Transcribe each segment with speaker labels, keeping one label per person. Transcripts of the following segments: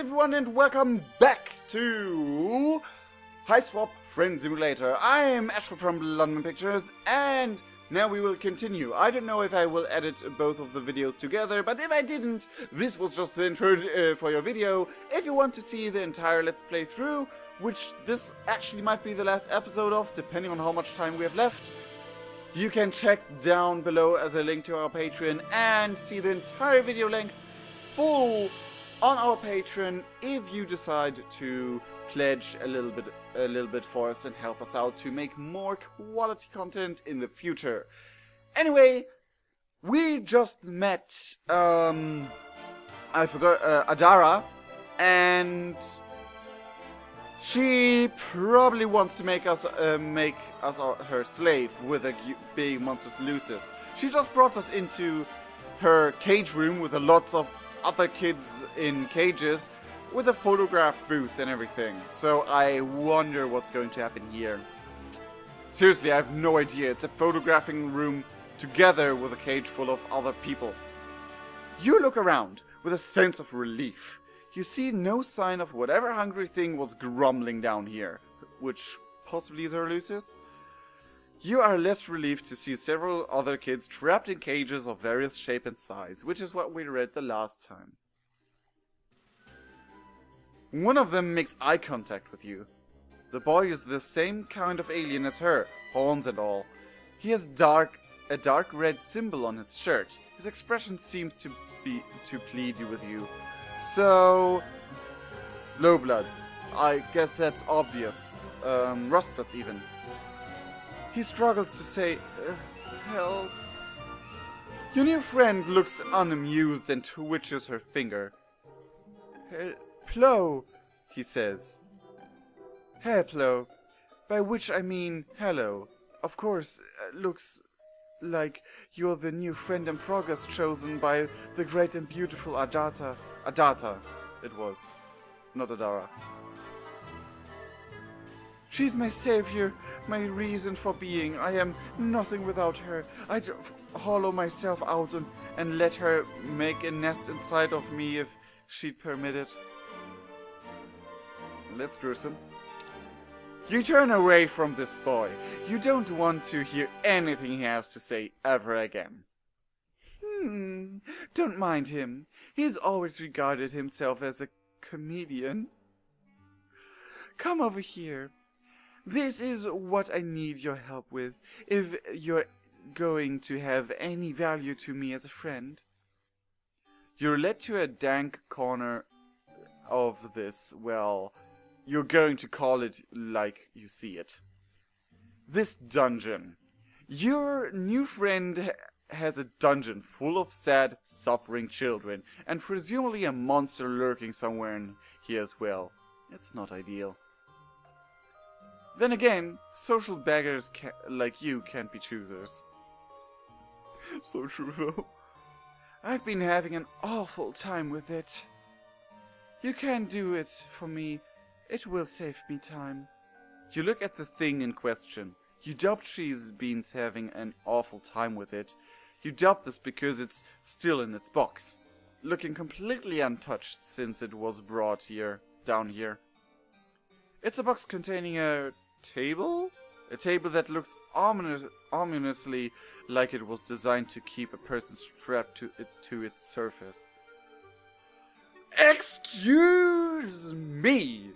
Speaker 1: everyone, and welcome back to Hiveswap Friendsim. I'm Ashford from London Pictures, and now we will continue. I don't know if I will edit both of the videos together, but if I didn't, this was just the intro for your video. If you want to see the entire Let's Play through, which this actually might be the last episode of, depending on how much time we have left, you can check down below at the link to our Patreon and see the entire video length full on our Patreon if you decide to pledge a little bit for us and help us out to make more quality content in the future. Anyway, we just met Ardata, and she probably wants to make us her slave with a big monstrous Lucis. She just brought us into her cage room with lots of other kids in cages with a photograph booth and everything. So I wonder what's going to happen here. Seriously, I have no idea. It's a photographing room together with a cage full of other people. You look around with a sense of relief. You see no sign of whatever hungry thing was grumbling down here, which possibly is her Lucis. You are less relieved to see several other kids trapped in cages of various shape and size, which is what we read the last time. One of them makes eye contact with you. The boy is the same kind of alien as her, horns and all. He has a dark red symbol on his shirt. His expression seems to plead with you. So, low bloods. I guess that's obvious. Rust bloods even. He struggles to say, help. Your new friend looks unamused and twitches her finger. Plo, he says. Plo, by which I mean hello. Of course, looks like you're the new friend in progress chosen by the great and beautiful Ardata. Ardata, it was. Not Ardata. She's my savior, my reason for being. I am nothing without her. I'd hollow myself out and let her make a nest inside of me if she'd permit it. That's gruesome. You turn away from this boy. You don't want to hear anything he has to say ever again. Don't mind him. He's always regarded himself as a comedian. Come over here. This is what I need your help with, if you're going to have any value to me as a friend. You're led to a dank corner of this, well, you're going to call it like you see it. This dungeon. Your new friend has a dungeon full of sad, suffering children, and presumably a monster lurking somewhere in here as well. It's not ideal. Then again, social beggars like you can't be choosers. So true though. I've been having an awful time with it. You can do it for me. It will save me time. You look at the thing in question. You doubt she's been having an awful time with it. You doubt this because it's still in its box, looking completely untouched since it was brought down here. It's a box containing a table? A table that looks ominously like it was designed to keep a person strapped to its surface. Excuse me!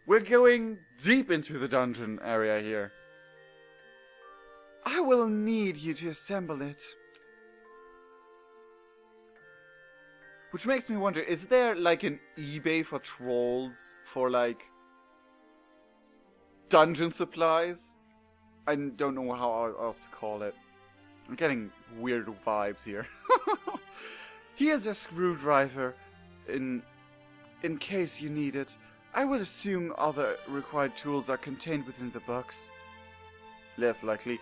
Speaker 1: We're going deep into the dungeon area here. I will need you to assemble it. Which makes me wonder, is there like an eBay for trolls for like dungeon supplies? I don't know how else to call it. I'm getting weird vibes here. Here's a screwdriver in case you need it. I would assume other required tools are contained within the box. Less likely.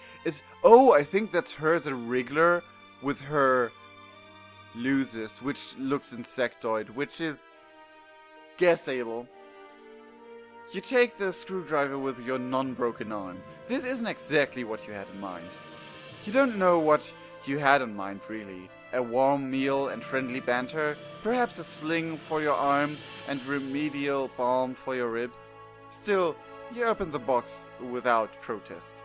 Speaker 1: Oh, I think that's her as a wriggler with her Lucis, which looks insectoid, which is guessable. You take the screwdriver with your non-broken arm. This isn't exactly what you had in mind. You don't know what you had in mind, really. A warm meal and friendly banter, perhaps a sling for your arm and remedial balm for your ribs. Still, you opened the box without protest.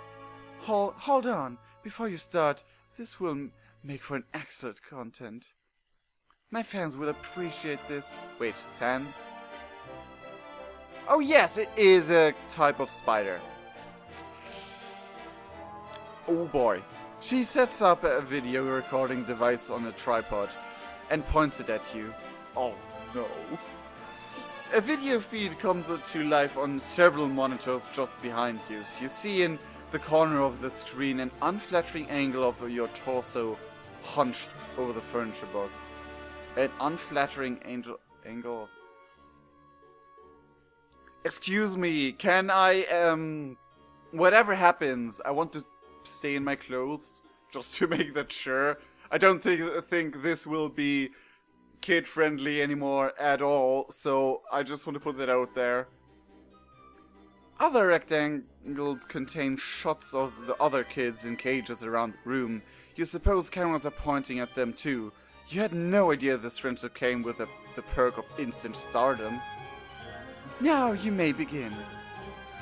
Speaker 1: Hold on, before you start, this will make for an excellent content. My fans will appreciate this. Wait, fans? Oh yes, it is a type of spider. Oh boy. She sets up a video recording device on a tripod and points it at you. Oh no. A video feed comes to life on several monitors just behind you. So you see in the corner of the screen an unflattering angle of your torso hunched over the furniture box. An unflattering angle. Excuse me, can I, whatever happens, I want to stay in my clothes, just to make that sure. I don't think this will be kid-friendly anymore at all, so I just want to put that out there. Other rectangles contain shots of the other kids in cages around the room. You suppose cameras are pointing at them too. You had no idea this friendship came with the perk of instant stardom. Now you may begin.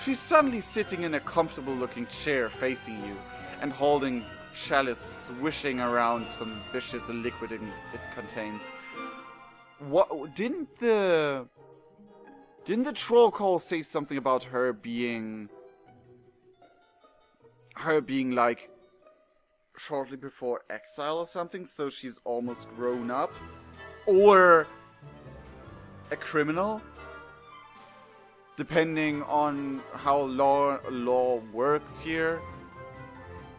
Speaker 1: She's suddenly sitting in a comfortable-looking chair facing you and holding chalice swishing around some vicious liquid it contains. What didn't the troll call say something about her being like shortly before exile or something, so she's almost grown up? Or a criminal? Depending on how law works here.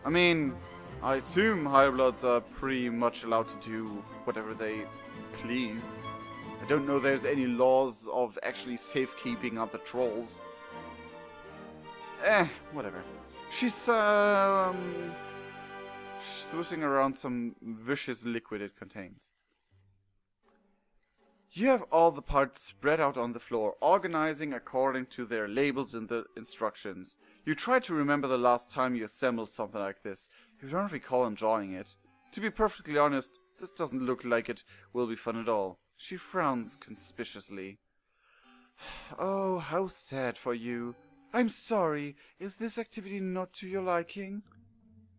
Speaker 1: I mean, I assume Highbloods are pretty much allowed to do whatever they please. I don't know there's any laws of actually safekeeping other trolls. Whatever. She's swishing around some vicious liquid it contains. You have all the parts spread out on the floor, organizing according to their labels in the instructions. You try to remember the last time you assembled something like this. You don't recall enjoying it. To be perfectly honest, this doesn't look like it will be fun at all. She frowns conspicuously. Oh, how sad for you. I'm sorry. Is this activity not to your liking?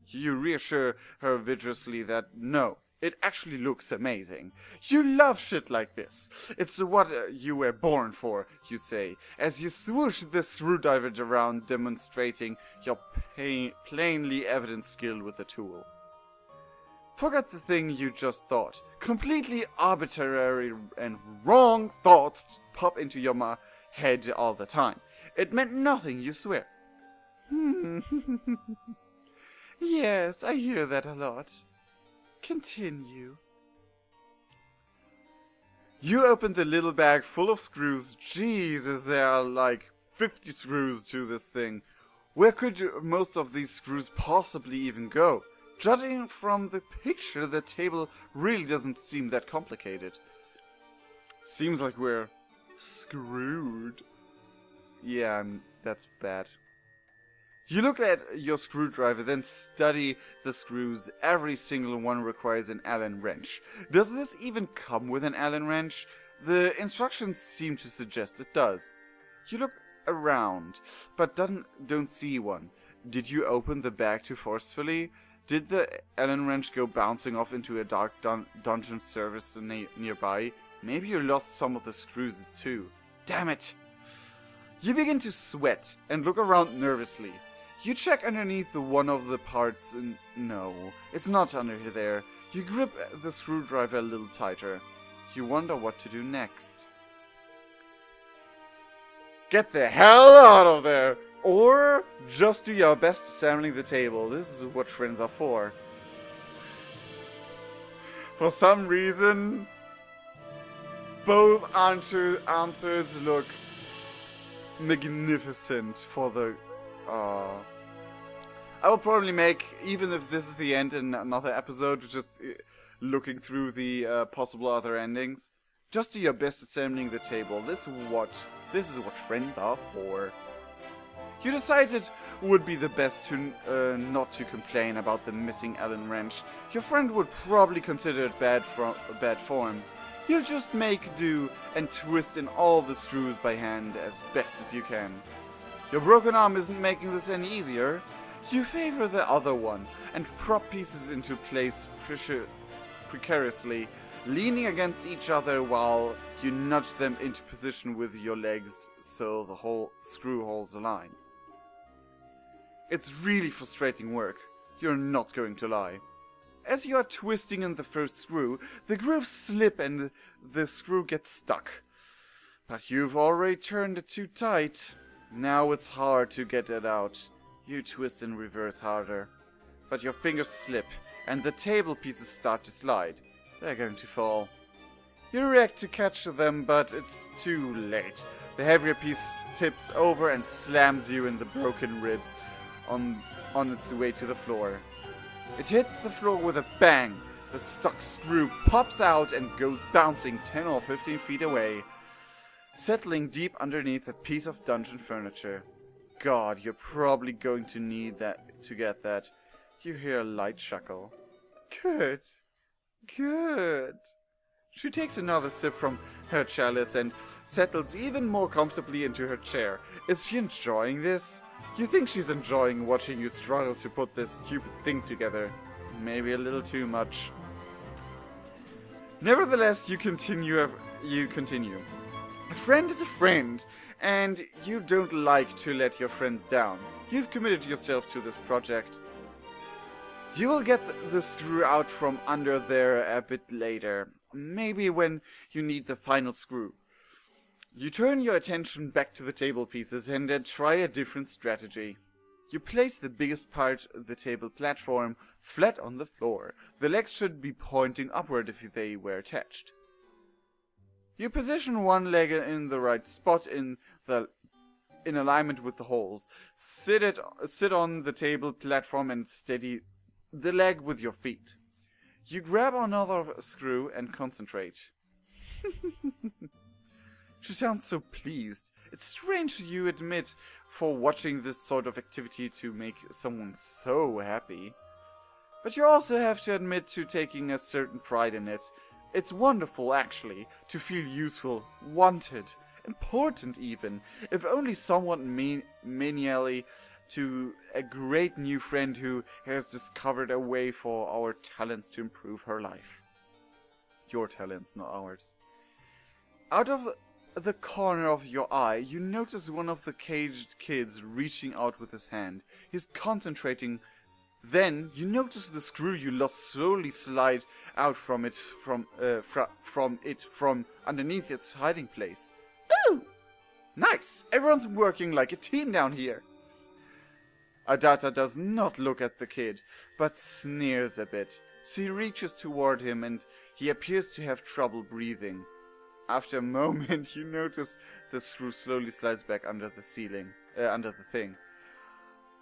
Speaker 1: You reassure her vigorously that no. It actually looks amazing. You love shit like this. It's what you were born for, you say, as you swoosh the screwdriver around, demonstrating your plainly evident skill with the tool. Forget the thing you just thought. Completely arbitrary and wrong thoughts pop into your head all the time. It meant nothing, you swear. Yes, I hear that a lot. Continue. You open the little bag full of screws. Jesus, there are like 50 screws to this thing. Where could most of these screws possibly even go? Judging from the picture, the table really doesn't seem that complicated. Seems like we're screwed. Yeah, that's bad. You look at your screwdriver, then study the screws. Every single one requires an Allen wrench. Does this even come with an Allen wrench? The instructions seem to suggest it does. You look around, but don't see one. Did you open the bag too forcefully? Did the Allen wrench go bouncing off into a dark dungeon service nearby? Maybe you lost some of the screws too. Damn it! You begin to sweat and look around nervously. You check underneath one of the parts and no, it's not under there. You grip the screwdriver a little tighter. You wonder what to do next. Get the hell out of there! Or just do your best assembling the table. This is what friends are for. For some reason, both answers look magnificent for the... I will probably make, even if this is the end in another episode, just looking through the possible other endings. Just do your best assembling the table. This is what friends are for. You decided would be the best to not to complain about the missing Allen wrench. Your friend would probably consider it bad form. You'll just make do and twist in all the screws by hand as best as you can. Your broken arm isn't making this any easier. You favor the other one and prop pieces into place precariously, leaning against each other while you nudge them into position with your legs so the whole screw holes align. It's really frustrating work, you're not going to lie. As you are twisting in the first screw, the grooves slip and the screw gets stuck. But you've already turned it too tight. Now it's hard to get it out. You twist in reverse harder. But your fingers slip and the table pieces start to slide. They're going to fall. You react to catch them, but it's too late. The heavier piece tips over and slams you in the broken ribs on its way to the floor. It hits the floor with a bang. The stuck screw pops out and goes bouncing 10 or 15 feet away, settling deep underneath a piece of dungeon furniture. God, you're probably going to need that to get that. You hear a light chuckle. Good. Good. She takes another sip from her chalice and settles even more comfortably into her chair. Is she enjoying this? You think she's enjoying watching you struggle to put this stupid thing together. Maybe a little too much. Nevertheless, you continue. A friend is a friend, and you don't like to let your friends down. You've committed yourself to this project. You will get the screw out from under there a bit later, maybe when you need the final screw. You turn your attention back to the table pieces and try a different strategy. You place the biggest part of the table platform flat on the floor. The legs should be pointing upward if they were attached. You position one leg in the right spot in alignment with the holes. Sit on the table platform and steady the leg with your feet. You grab another screw and concentrate. She sounds so pleased. It's strange, you admit, for watching this sort of activity to make someone so happy. But you also have to admit to taking a certain pride in it. It's wonderful, actually, to feel useful, wanted, important even, if only somewhat menially to a great new friend who has discovered a way for our talents to improve her life. Your talents, not ours. Out of the corner of your eye, you notice one of the caged kids reaching out with his hand. He's concentrating. Then you notice the screw you lost slowly slide out from underneath its hiding place. Ooh! Nice! Everyone's working like a team down here. Ardata does not look at the kid, but sneers a bit. She reaches toward him and he appears to have trouble breathing. After a moment, you notice the screw slowly slides back under the ceiling, under the thing.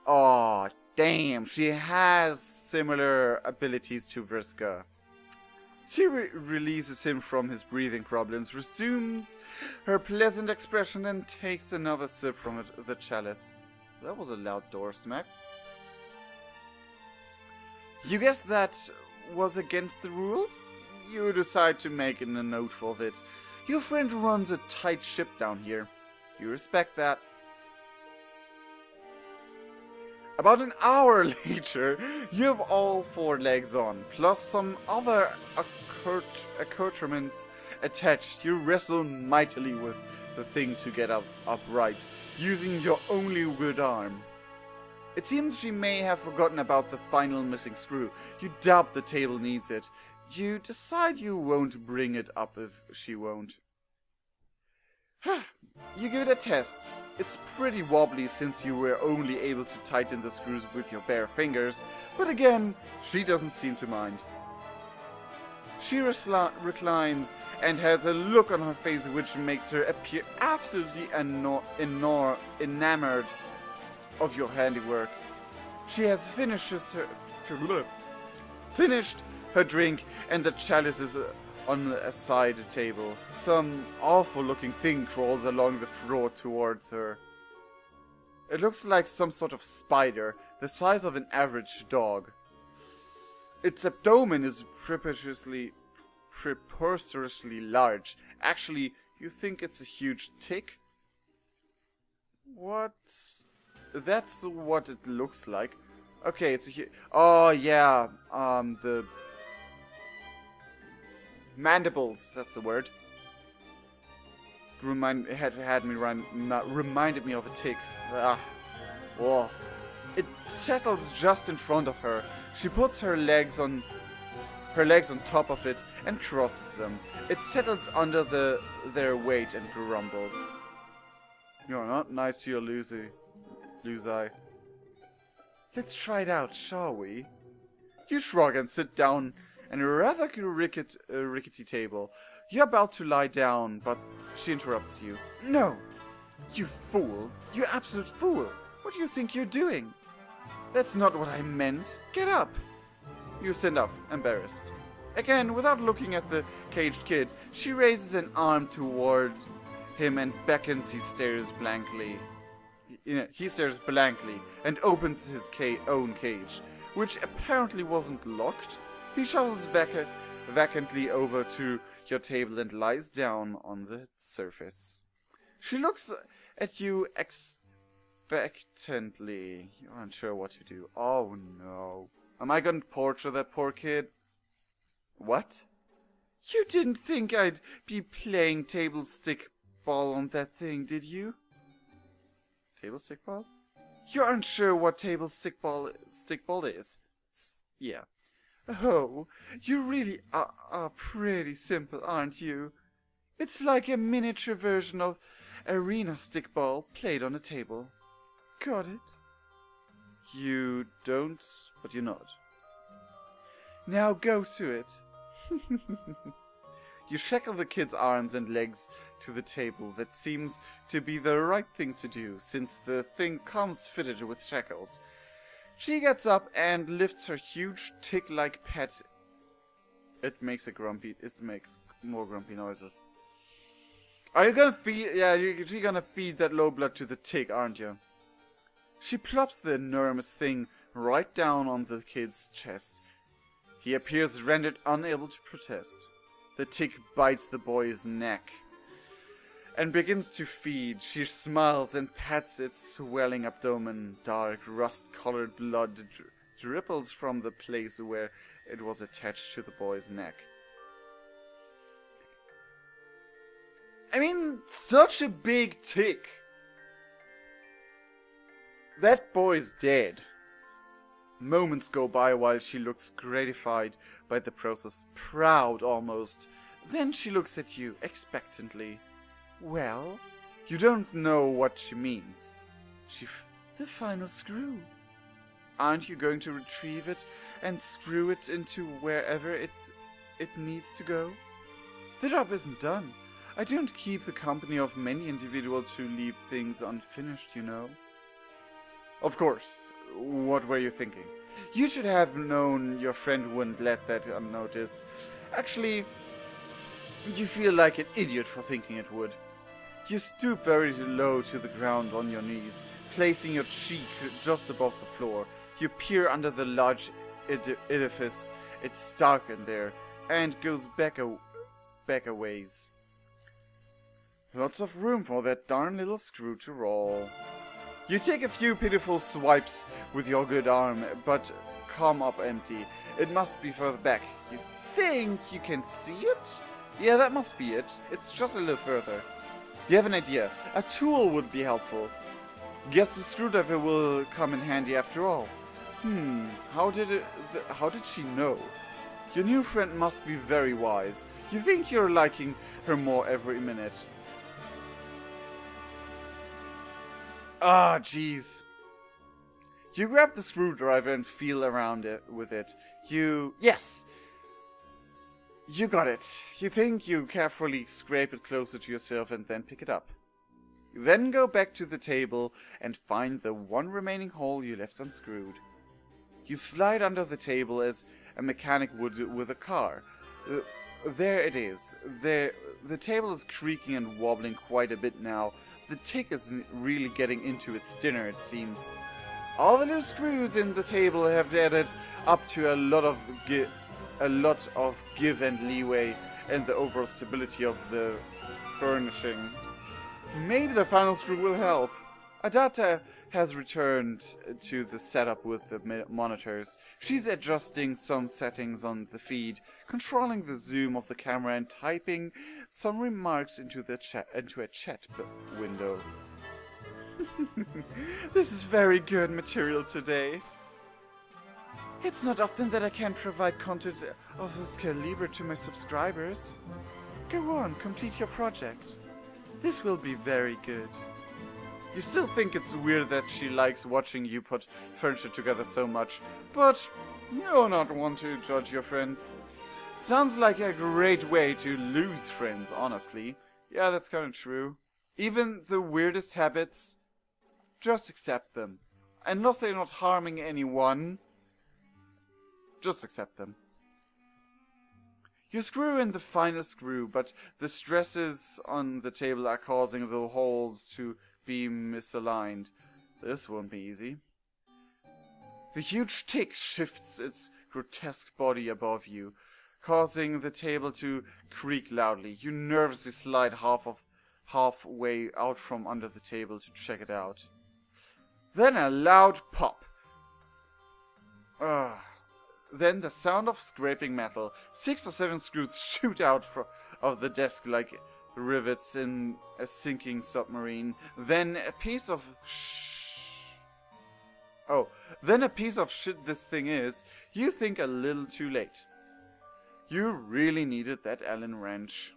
Speaker 1: Aw, damn, she has similar abilities to Vriska. She releases him from his breathing problems, resumes her pleasant expression, and takes another sip from the chalice. That was a loud door smack. You guess that was against the rules? You decide to make a note of it. Your friend runs a tight ship down here. You respect that. About an hour later, you have all 4 legs on, plus some other accoutrements attached. You wrestle mightily with the thing to get upright, using your only good arm. It seems she may have forgotten about the final missing screw. You doubt the table needs it. You decide you won't bring it up if she won't. You give it a test. It's pretty wobbly since you were only able to tighten the screws with your bare fingers, but again, she doesn't seem to mind. She reclines and has a look on her face which makes her appear absolutely enamored of your handiwork. She has finished her drink and the chalice is on a side table. Some awful looking thing crawls along the floor towards her. It looks like some sort of spider, the size of an average dog. Its abdomen is preposterously large. Actually, you think it's a huge tick? That's what it looks like. Okay, it's a huge... Oh, yeah. The... mandibles, that's the word. Reminded me of a tick. Ah. Whoa. It settles just in front of her. She puts her legs on top of it and crosses them. It settles under their weight and grumbles. You're not nice to your Lucy. Let's try it out, shall we? You shrug and sit down at a rather rickety table. You're about to lie down, but she interrupts you. No! You fool! You absolute fool! What do you think you're doing? That's not what I meant. Get up! You stand up, embarrassed. Again, without looking at the caged kid, she raises an arm toward him and beckons. He stares blankly. He stares blankly and opens his own cage, which apparently wasn't locked. He shuffles vacantly over to your table and lies down on the surface. She looks at you expectantly. You're unsure what to do. Oh no. Am I gonna torture that poor kid? What? You didn't think I'd be playing table stickball on that thing, did you? Table stickball? You're unsure what table stickball is? Yeah. Oh, you really are pretty simple, aren't you? It's like a miniature version of arena stickball played on a table. Got it? You don't, but you nod. Now go to it. You shackle the kid's arms and legs to the table. That seems to be the right thing to do, since the thing comes fitted with shackles. She gets up and lifts her huge tick-like pet. It makes more grumpy noises. Are you gonna feed? Yeah, you're gonna feed that low blood to the tick, aren't you? She plops the enormous thing right down on the kid's chest. He appears rendered unable to protest. The tick bites the boy's neck and begins to feed. She smiles and pats its swelling abdomen. Dark, rust-colored blood dripples from the place where it was attached to the boy's neck. I mean, such a big tick. That boy's dead. Moments go by while she looks gratified by the process, proud almost. Then she looks at you expectantly. Well, you don't know what she means. The final screw. Aren't you going to retrieve it and screw it into wherever it needs to go? The job isn't done. I don't keep the company of many individuals who leave things unfinished, you know. Of course. What were you thinking? You should have known your friend wouldn't let that unnoticed. Actually, you feel like an idiot for thinking it would. You stoop very low to the ground on your knees, placing your cheek just above the floor. You peer under the large edifice. It's dark in there, and goes back a ways. Lots of room for that darn little screw to roll. You take a few pitiful swipes with your good arm, but come up empty. It must be further back. You think you can see it? Yeah, that must be it. It's just a little further. You have an idea. A tool would be helpful. Guess the screwdriver will come in handy after all. How did she know? Your new friend must be very wise. You think you're liking her more every minute. Ah, jeez. You grab the screwdriver and feel around it with it. Yes! You got it. You think you carefully scrape it closer to yourself and then pick it up. You then go back to the table and find the one remaining hole you left unscrewed. You slide under the table as a mechanic would with a car. There it is. The table is creaking and wobbling quite a bit now, the tick is really getting into its dinner, it seems. All the loose screws in the table have added up to a lot of give and leeway and the overall stability of the furnishing. Maybe the final screw will help. Ardata has returned to the setup with the monitors. She's adjusting some settings on the feed, controlling the zoom of the camera and typing some remarks into a chat window. This is very good material today. It's not often that I can provide content of this caliber to my subscribers. Go on, complete your project. This will be very good. You still think it's weird that she likes watching you put furniture together so much, but you're not one to judge your friends. Sounds like a great way to lose friends, honestly. Yeah, that's kind of true. Even the weirdest habits, just accept them. Unless they're not harming anyone, just accept them. You screw in the final screw, but the stresses on the table are causing the holes to be misaligned. This won't be easy. The huge tick shifts its grotesque body above you, causing the table to creak loudly. You nervously slide halfway out from under the table to check it out. Then a loud pop. Then the sound of scraping metal. 6 or 7 screws shoot out of the desk like rivets in a sinking submarine. Then a piece of shit this thing is. You think a little too late. You really needed that Allen wrench.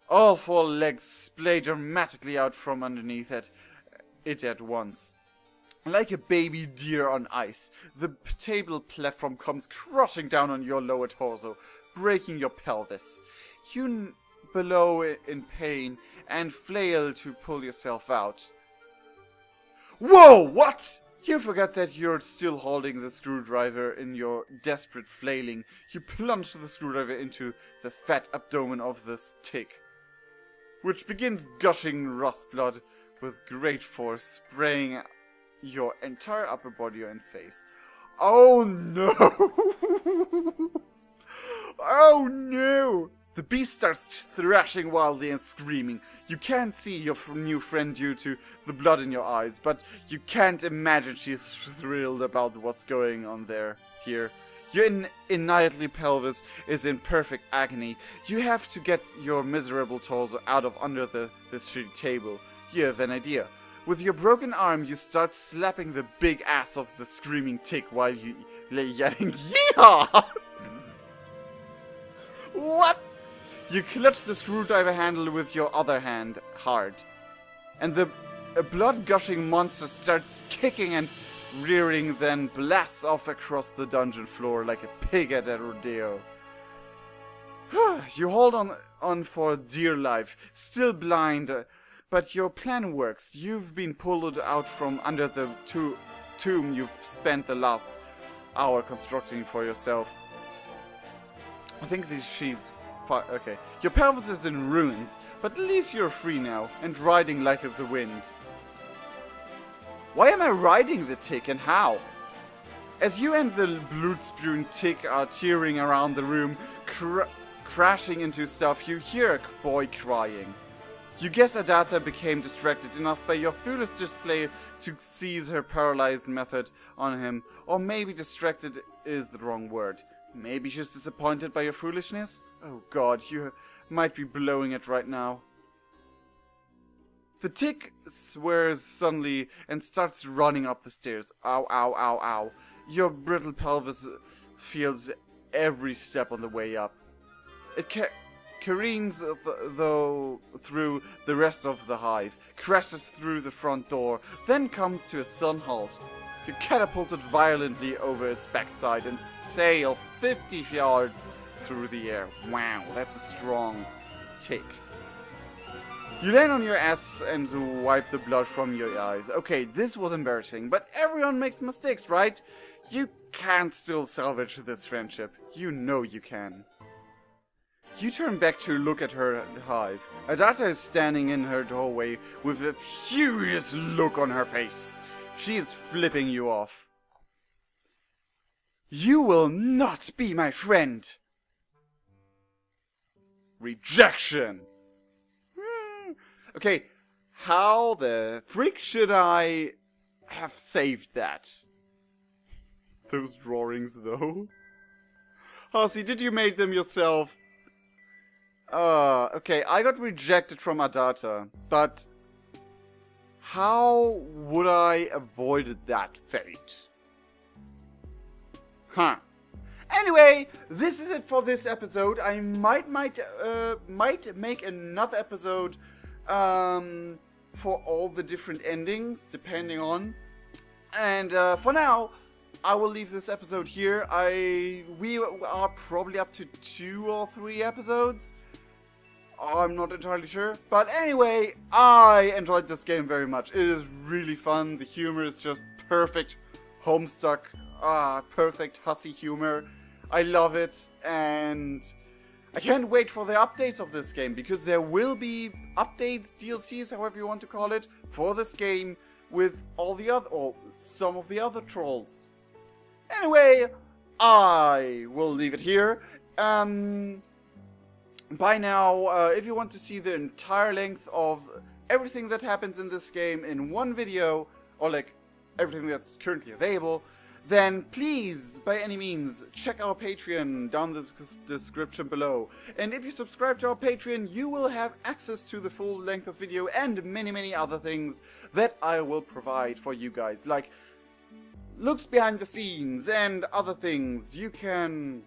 Speaker 1: All 4 legs splay dramatically out from underneath it at once. Like a baby deer on ice, the table platform comes crushing down on your lower torso, breaking your pelvis. You bellow in pain and flail to pull yourself out. Whoa, what? You forgot that you're still holding the screwdriver in your desperate flailing. You plunge the screwdriver into the fat abdomen of the tick, which begins gushing rust blood with great force, spraying your entire upper body and face. Oh no! Oh no! The beast starts thrashing wildly and screaming. You can't see your new friend due to the blood in your eyes, but you can't imagine she's thrilled about what's going on here. Your innately pelvis is in perfect agony. You have to get your miserable torso out of under this shitty table. You have an idea. With your broken arm, you start slapping the big ass of the screaming tick while you lay yelling, "Yeehaw!" What? You clutch the screwdriver handle with your other hand hard, and the blood-gushing monster starts kicking and rearing, then blasts off across the dungeon floor like a pig at a rodeo. You hold on for dear life, still blind, but your plan works. You've been pulled out from under the tomb you've spent the last hour constructing for yourself. I think she's fine. Okay. Your pelvis is in ruins, but at least you're free now and riding like the wind. Why am I riding the tick and how? As you and the blood-spewing tick are tearing around the room, crashing into stuff, you hear a boy crying. You guess Ardata became distracted enough by your foolish display to seize her paralyzed method on him. Or maybe distracted is the wrong word. Maybe she's disappointed by your foolishness? Oh god, you might be blowing it right now. The tick swears suddenly and starts running up the stairs. Ow, ow, ow, ow. Your brittle pelvis feels every step on the way up. It careens through the rest of the hive, crashes through the front door, then comes to a sudden halt. You catapult it violently over its backside and sail 50 yards through the air. Wow, that's a strong tick. You land on your ass and wipe the blood from your eyes. Okay, this was embarrassing, but everyone makes mistakes, right? You can still salvage this friendship. You know you can. You turn back to look at her hive. Ardata is standing in her doorway with a furious look on her face. She is flipping you off. You will not be my friend. Rejection. Okay, how the frick should I have saved that? Those drawings, though. Horsey, did you make them yourself? Okay, I got rejected from Ardata, but how would I avoided that fate? Huh. Anyway, this is it for this episode. I might make another episode for all the different endings, depending on. And for now, I will leave this episode here. We are probably up to 2 or 3 episodes. I'm not entirely sure. But anyway, I enjoyed this game very much. It is really fun. The humor is just perfect. Homestuck. Perfect hussy humor. I love it. And I can't wait for the updates of this game. Because there will be updates, DLCs, however you want to call it, for this game with all the other, or some of the other trolls. Anyway, I will leave it here. By now, if you want to see the entire length of everything that happens in this game in one video, or like everything that's currently available, then please, by any means, check our Patreon down the description below. And if you subscribe to our Patreon, you will have access to the full length of video and many other things that I will provide for you guys, like looks behind the scenes and other things. You can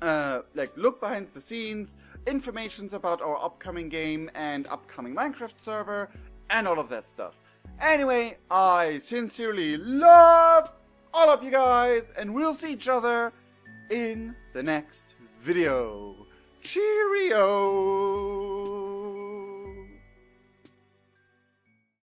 Speaker 1: like look behind the scenes, informations about our upcoming game and upcoming Minecraft server, and all of that stuff. Anyway, I sincerely love all of you guys, and we'll see each other in the next video. Cheerio!